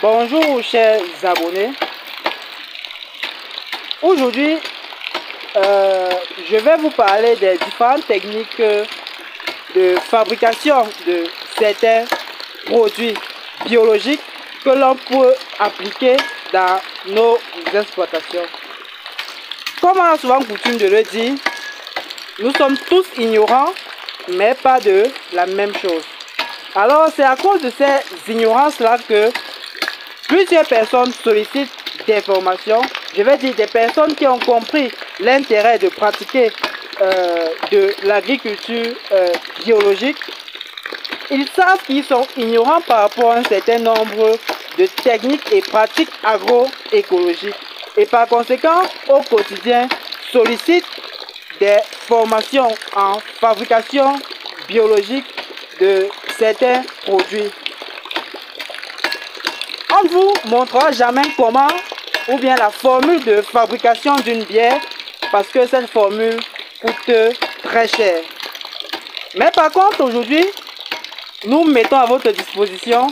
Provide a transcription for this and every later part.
Bonjour chers abonnés. Aujourd'hui, je vais vous parler des différentes techniques de fabrication de certains produits biologiques que l'on peut appliquer dans nos exploitations. Comme on a souvent coutume de le dire, nous sommes tous ignorants, mais pas de la même chose. Alors c'est à cause de ces ignorances-là que plusieurs personnes sollicitent des formations. Je vais dire des personnes qui ont compris l'intérêt de pratiquer de l'agriculture biologique. Ils savent qu'ils sont ignorants par rapport à un certain nombre de techniques et pratiques agroécologiques. Et par conséquent, au quotidien, sollicitent des formations en fabrication biologique de certains produits. On ne vous montrera jamais comment ou bien la formule de fabrication d'une bière parce que cette formule coûte très cher. Mais par contre, aujourd'hui, nous mettons à votre disposition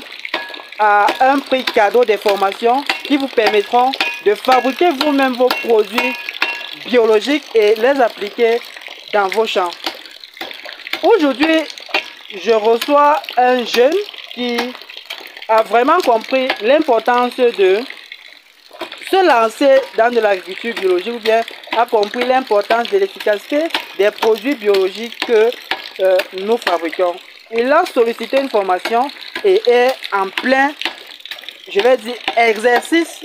à un prix cadeau des formations qui vous permettront de fabriquer vous-même vos produits biologiques et les appliquer dans vos champs. Aujourd'hui, je reçois un jeune qui a vraiment compris l'importance de se lancer dans de l'agriculture biologique ou bien a compris l'importance de l'efficacité des produits biologiques que nous fabriquons. Il a sollicité une formation et est en plein, je vais dire, exercice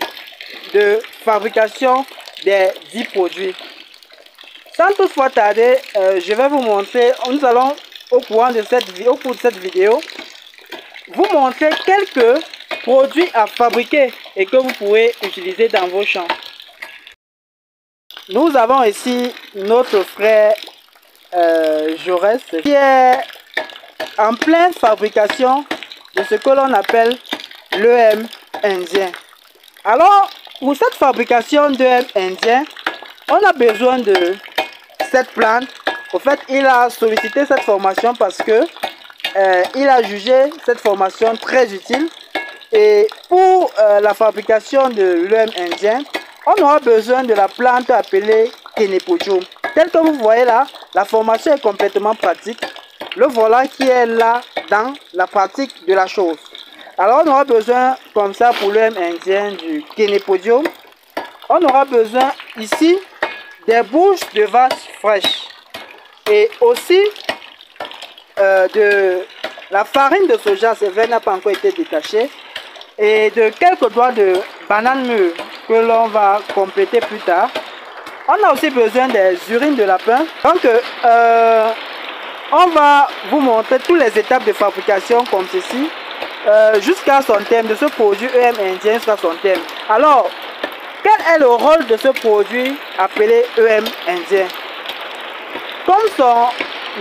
de fabrication des 10 produits. Sans toutefois tarder, je vais vous montrer, nous allons au cours de cette vidéo, vous montrer quelques produits à fabriquer et que vous pourrez utiliser dans vos champs. Nous avons ici notre frère Jaurès qui est en pleine fabrication de ce que l'on appelle l'EM indien. Alors, pour cette fabrication d'EM indien, on a besoin de cette plante. En fait, il a sollicité cette formation parce que il a jugé cette formation très utile. Et pour la fabrication de l'EM indien, on aura besoin de la plante appelée Kenepodium. Tel que vous voyez là, la formation est complètement pratique. Le voilà qui est là dans la pratique de la chose. Alors on aura besoin comme ça pour l'EM indien du Kenepodium. On aura besoin ici des bouches de vache fraîches. Et aussi de la farine de soja, c'est vrai, n'a pas encore été détachée. Et de quelques doigts de banane mûre que l'on va compléter plus tard. On a aussi besoin des urines de lapin. Donc, on va vous montrer toutes les étapes de fabrication comme ceci, jusqu'à son terme, de ce produit EM indien jusqu'à son terme. Alors, quel est le rôle de ce produit appelé EM indien? Comme son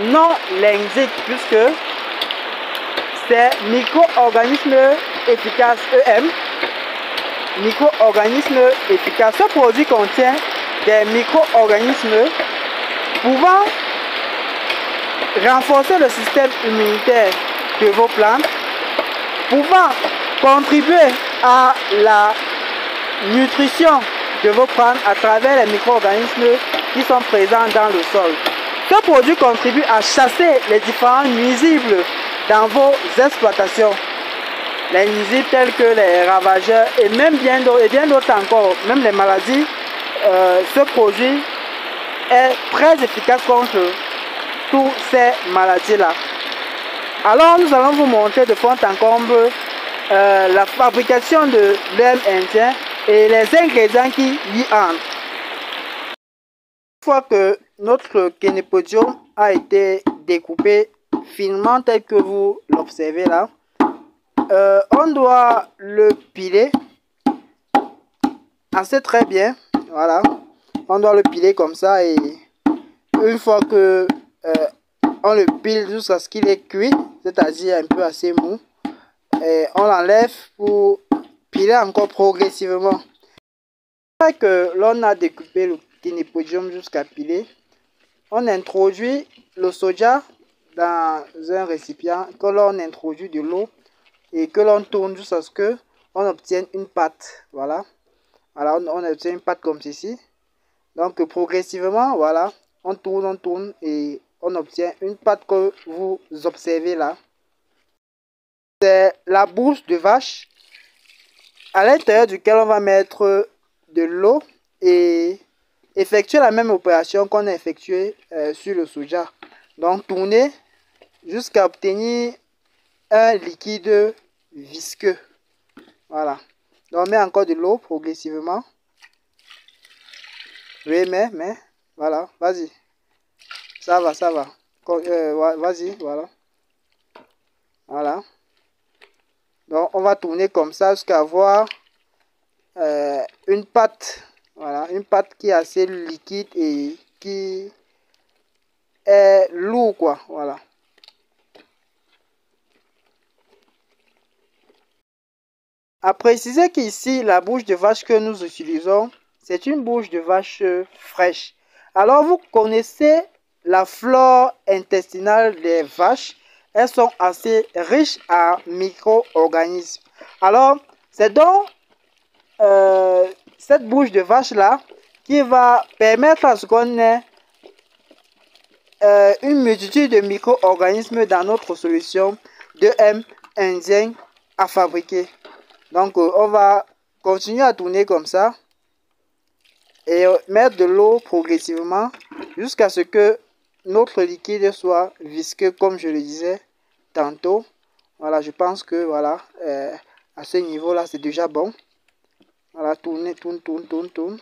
nom l'indique, puisque c'est micro-organismes efficaces EM, micro-organismes efficaces. Ce produit contient des micro-organismes pouvant renforcer le système immunitaire de vos plantes, pouvant contribuer à la nutrition de vos plantes à travers les micro-organismes qui sont présents dans le sol. Ce produit contribue à chasser les différents nuisibles dans vos exploitations. Les nuisibles tels que les ravageurs et même bien d'autres encore, même les maladies. Ce produit est très efficace contre toutes ces maladies-là. Alors nous allons vous montrer de fond en comble la fabrication de l'EM indien et les ingrédients qui y entrent. Une fois que notre Kenepodium a été découpé finement tel que vous l'observez là, on doit le piler assez très bien. Voilà, on doit le piler comme ça et une fois que on le pile jusqu'à ce qu'il est cuit, c'est-à-dire un peu assez mou, et on l'enlève pour piler encore progressivement. Après que l'on a découpé le Kenepodium jusqu'à piler, on introduit le soja dans un récipient, que l'on introduit de l'eau et que l'on tourne jusqu'à ce que on obtient une pâte. Voilà. Voilà, on obtient une pâte comme ceci. Donc progressivement, voilà, on tourne et on obtient une pâte que vous observez là. C'est la bouche de vache à l'intérieur duquel on va mettre de l'eau et effectuer la même opération qu'on a effectuée sur le soja. Donc tourner jusqu'à obtenir un liquide visqueux. Voilà. Donc on met encore de l'eau progressivement. Oui, mais, voilà, vas-y. Ça va, ça va. Vas-y, voilà. Voilà. Donc on va tourner comme ça jusqu'à avoir une pâte. Voilà, une pâte qui est assez liquide et qui est lourd, quoi. Voilà. À préciser qu'ici, la bouche de vache que nous utilisons, c'est une bouche de vache fraîche. Alors, vous connaissez la flore intestinale des vaches. Elles sont assez riches en micro-organismes. Alors, c'est donc cette bouche de vache-là qui va permettre à ce qu'on ait une multitude de micro-organismes dans notre solution de M indien à fabriquer. Donc, on va continuer à tourner comme ça et mettre de l'eau progressivement jusqu'à ce que notre liquide soit visqueux, comme je le disais tantôt. Voilà, je pense que voilà, à ce niveau-là, c'est déjà bon. Voilà, tourner, tourne.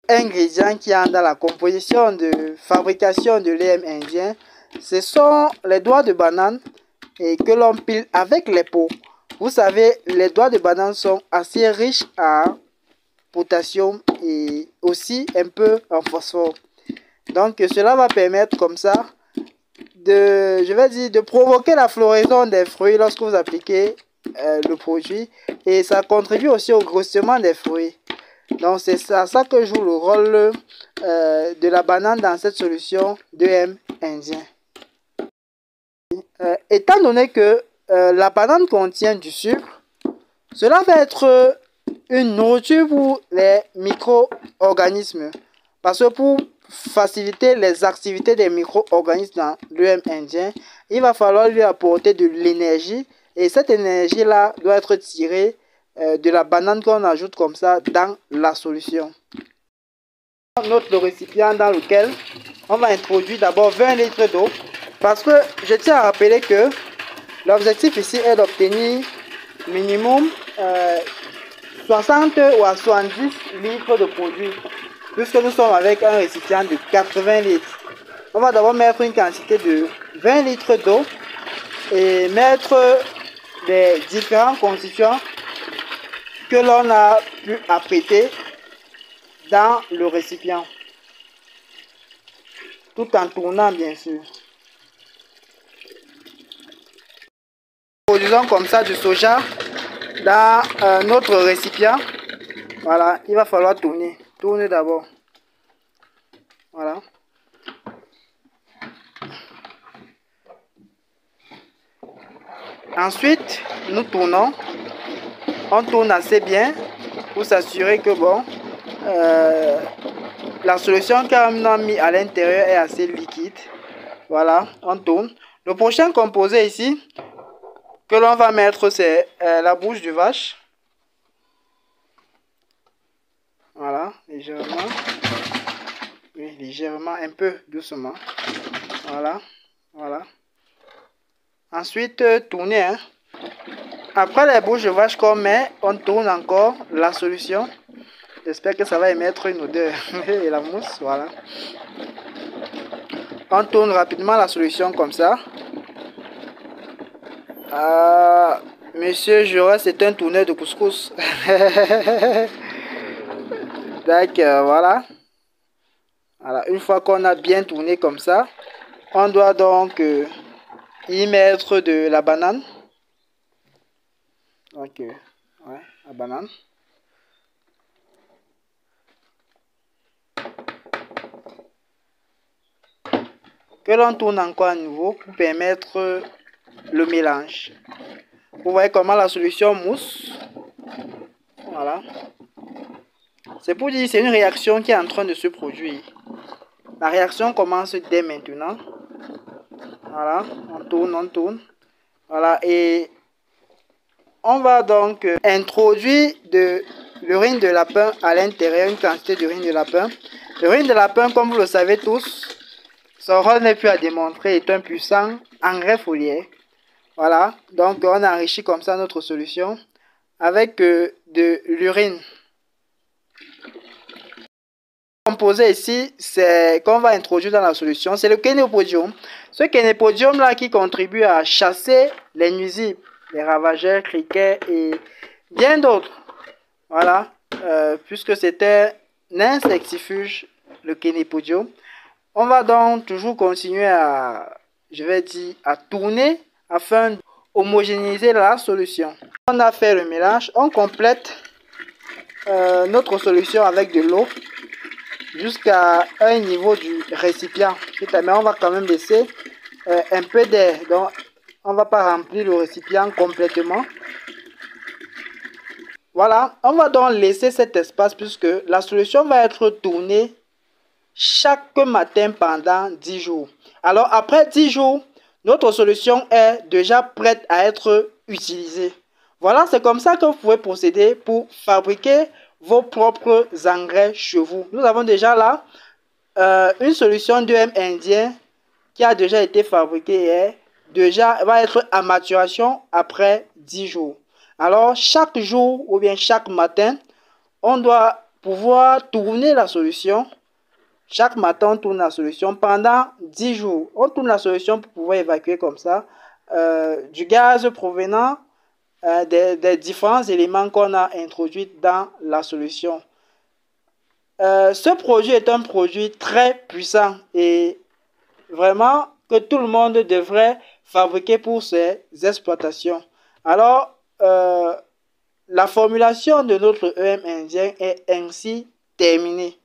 Ingrédients qui entrent dans la composition de fabrication de lait indien, ce sont les doigts de banane et que l'on pile avec les peaux. Vous savez, les doigts de banane sont assez riches en potassium et aussi un peu en phosphore. Donc cela va permettre comme ça de provoquer la floraison des fruits lorsque vous appliquez le produit, et ça contribue aussi au grossissement des fruits. Donc c'est ça que joue le rôle de la banane dans cette solution de M indien. Étant donné que la banane contient du sucre, cela va être une nourriture pour les micro-organismes. Parce que pour faciliter les activités des micro-organismes dans l'EM indien, il va falloir lui apporter de l'énergie. Et cette énergie-là doit être tirée de la banane qu'on ajoute comme ça dans la solution. Notre récipient dans lequel on va introduire d'abord 20 litres d'eau. Parce que je tiens à rappeler que l'objectif ici est d'obtenir minimum 60 ou à 70 litres de produit. Puisque nous sommes avec un récipient de 80 litres. On va d'abord mettre une quantité de 20 litres d'eau et mettre les différents constituants que l'on a pu apprêter dans le récipient. Tout en tournant bien sûr. Produisons comme ça du soja dans notre récipient. Voilà, il va falloir tourner. Tourner d'abord. Voilà. Ensuite, nous tournons. On tourne assez bien pour s'assurer que bon, la solution qu'on a mis à l'intérieur est assez liquide. Voilà, on tourne. Le prochain composé ici que l'on va mettre, c'est la bouche de vache. Voilà, légèrement. Oui, légèrement, un peu doucement. Voilà, voilà. Ensuite, tourner. Hein. Après les bouches de vache qu'on met, on tourne encore la solution. J'espère que ça va émettre une odeur. Et la mousse, voilà. On tourne rapidement la solution comme ça. Monsieur Jaurès, c'est un tourneur de couscous. D'accord, voilà. Voilà. Une fois qu'on a bien tourné comme ça, on doit donc y mettre de la banane. Ok, ouais, la banane. que l'on tourne encore à nouveau pour permettre le mélange. Vous voyez comment la solution mousse. Voilà. C'est pour dire que c'est une réaction qui est en train de se produire. La réaction commence dès maintenant. Voilà, on tourne, on tourne. Voilà, et on va donc introduire de l'urine de lapin à l'intérieur, une quantité d'urine de lapin. L'urine de lapin, comme vous le savez tous, son rôle n'est plus à démontrer, est un puissant engrais foliaire. Voilà, donc on enrichit comme ça notre solution avec de l'urine. Composé ici, c'est qu'on va introduire dans la solution, c'est le kénépodium. Ce kénépodium là qui contribue à chasser les nuisibles, les ravageurs, criquets et bien d'autres. Voilà, puisque c'était un insectifuge, le kénépodium. On va donc toujours continuer à, je vais dire, à tourner afin d'homogénéiser la solution. On a fait le mélange, on complète notre solution avec de l'eau jusqu'à un niveau du récipient. Mais on va quand même laisser un peu d'air. Donc, on ne va pas remplir le récipient complètement. Voilà, on va donc laisser cet espace puisque la solution va être tournée chaque matin pendant 10 jours. Alors, après 10 jours, notre solution est déjà prête à être utilisée. Voilà, c'est comme ça que vous pouvez procéder pour fabriquer vos propres engrais chez vous. Nous avons déjà là une solution d'EM indien qui a déjà été fabriquée et va être à maturation après 10 jours. Alors, chaque jour ou bien chaque matin, on doit pouvoir tourner la solution. Chaque matin, on tourne la solution pendant 10 jours. On tourne la solution pour pouvoir évacuer comme ça du gaz provenant des différents éléments qu'on a introduits dans la solution. Ce produit est un produit très puissant et vraiment que tout le monde devrait fabriquer pour ses exploitations. Alors, la formulation de notre EM indien est ainsi terminée.